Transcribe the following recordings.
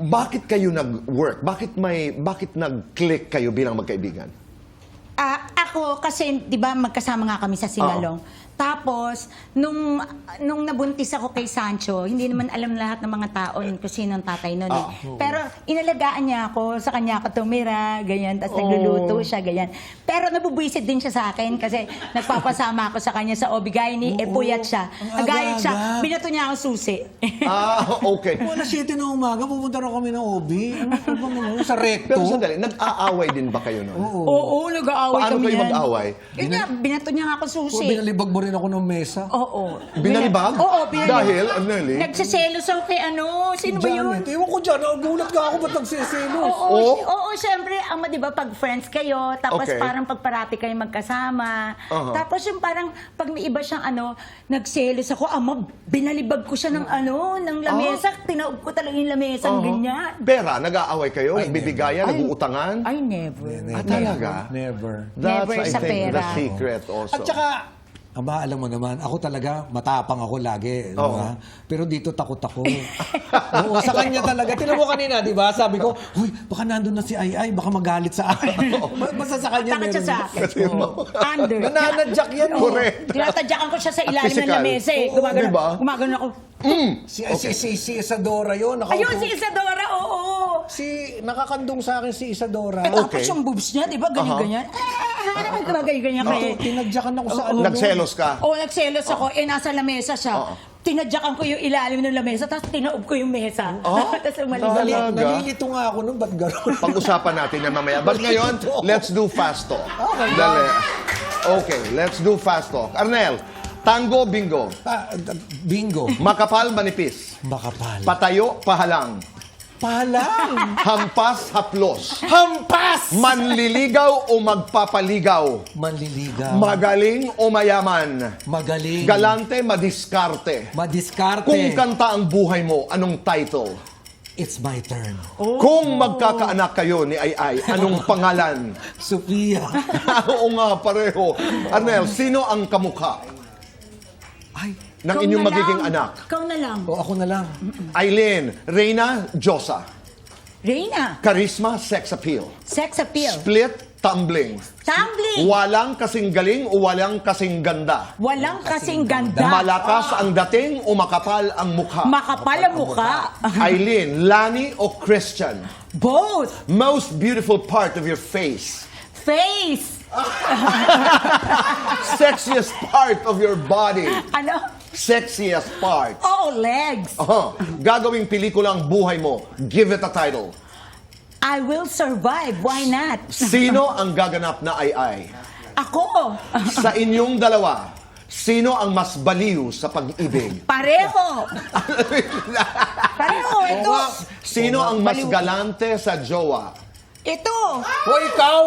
bakit kayo nag-work? Bakit nag-click kayo bilang magkaibigan? Ako, kasi, di ba, magkasama nga kami sa Singalong. Tapos, nung nabuntis ako kay Sancho, hindi naman alam lahat ng mga tao kung sino ang tatay nun. Pero inalagaan niya ako, sa kanya ako tumira, ganyan, tapos nagluluto siya, ganyan. Pero nabubuisit din siya sa akin kasi nagpapasama ako sa kanya sa Obigaini, puyat siya. Nagayat siya, binato niya ako susi. Okay. Alas 7 ng umaga, pupunta na kami ng OB. Ano ba naman? Sa recto. Pero sandali, nag-aaway din ba kayo nun? Oo, nag-aaway Paano kami kayo yan. mag-aaway? Yun nga, binato niya nga ako susi. Binalibag mo rin ako ng mesa. Oo. Binalibag? Oo, binalibag. Dahil, Anneli? Nagsiselos ako kay sino ba yun? Janet, ewan ko dyan. Nagulat ka ako ba't nagsiselos? Oo, syempre, di ba, pag friends kayo, tapos Okay. parang pagparati kayo magkasama. Tapos yung parang, pag may iba siyang nagselos ako, binalibag ko siya ng ng lamesa, tinaob ko talaga yung lamesa, ganyan. Pera, nag-aaway kayo? Nagbibigayan? Nag-uutangan? Ay, never. Talaga? Never. That's, Never I sa think, the pera. secret also. At saka, alam mo naman, ako talaga, matapang ako lagi. Oo. Pero dito takot ako. Oo, sa kanya talaga. Tinan mo kanina, di ba? Sabi ko, huy, baka nandun na si Ay, baka magalit sa akin. Basta sa kanya Takot siya meron. sa akin. Under. Nananadyak yan. Correct. Tinatadyakan ko siya sa ilalim ng Physical. lamesa eh. Oo, diba? Gumagano ako. Si Isadora yun. Ayun, si Isadora, oo. Nakakandong sa akin si Isadora. Tapos yung boobs niya, di ba? Ganyan-ganyan. Ganyan-ganyan kayo. Tinadyakan ako sa Nagselos ka? Oo, nagselos ako. Nasa lamesa siya. Tinadyakan ko yung ilalim ng lamesa, tapos tinaob ko yung mesa. Tapos umalis. Talaga? Nalilito nga ako nun, ba't gano'n? Pag-usapan natin yan mamaya. But ngayon, let's do fast talk. Dali. Okay, let's do fast talk. Arnel, tango, bingo. Bingo. Makapal, manipis. Makapal. Patayo, pahalang. Palang. Hampas, haplos. Hampas! Manliligaw o magpapaligaw. Manliligaw. Magaling o mayaman. Magaling. Galante, madiskarte. Madiskarte. Kung kanta ang buhay mo, anong title? It's my turn. Kung magkakaanak kayo ni Ay, anong pangalan? Sophia. Oo nga, pareho. Arnel, sino ang kamukha Ay, ng inyong magiging anak? Ikaw na lang. o ako na lang. Aileen, Reyna, Josa. Reina, Charisma, sex appeal. sex appeal. Split, tumbling. Tumbling. Walang kasing galing o walang kasing ganda. Walang kasing ganda. Malakas ang dating o makapal ang mukha. Makapal ang mukha. Aileen, Lani o Christian? Both. Most beautiful part of your face. Face. Sexiest part of your body. Ano? Sexiest part. Oh, legs. Gagawing pelikula ang buhay mo. Give it a title. I will survive. Why not? Sino ang gaganap na Ay? Ako. Sa inyong dalawa, sino ang mas baliw sa pag-ibig? Pareho. Pareho. Ito. Sino ang mas galante sa jowa? Ito. O ikaw?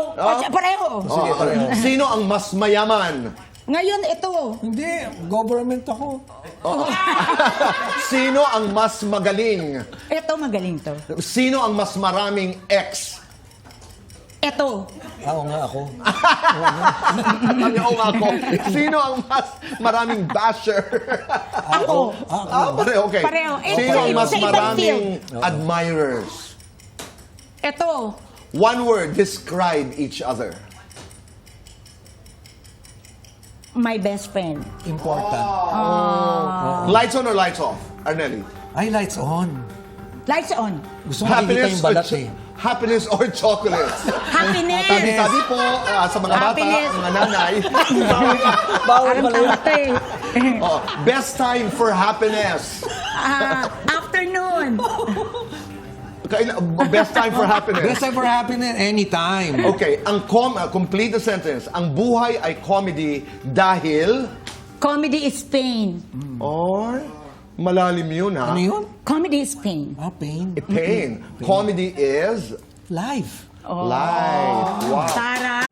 Pareho. Sige, pareho. Sino ang mas mayaman? Ngayon, ito. Hindi, government ako. Sino ang mas magaling? Ito, magaling to. Sino ang mas maraming ex? Ito. Oo nga ako. Oo ako. Sino ang mas maraming basher? Ako. Pareho, okay. Pareho. Sino ang mas Sa ibang maraming admirers? Ito. One word, describe each other. My best friend. Important. Lights on or lights off? Arnelli. Ay, lights on. Lights on. Gusto mo makikita yung balat eh. Happiness or chocolates? Happiness. Tabi-tabi po sa mga bata, Happiness. mga nanay. Bawal Parang pala yun. tama to eh. Best time for happiness. Afternoon. Best time for happiness. Best time for happiness, anytime. Okay, complete the sentence. Ang buhay ay comedy dahil... Comedy is pain. Or, malalim yun ha? Ano yun? Comedy is pain. Pain. Pain. Comedy is Life. life. Wow. Tara.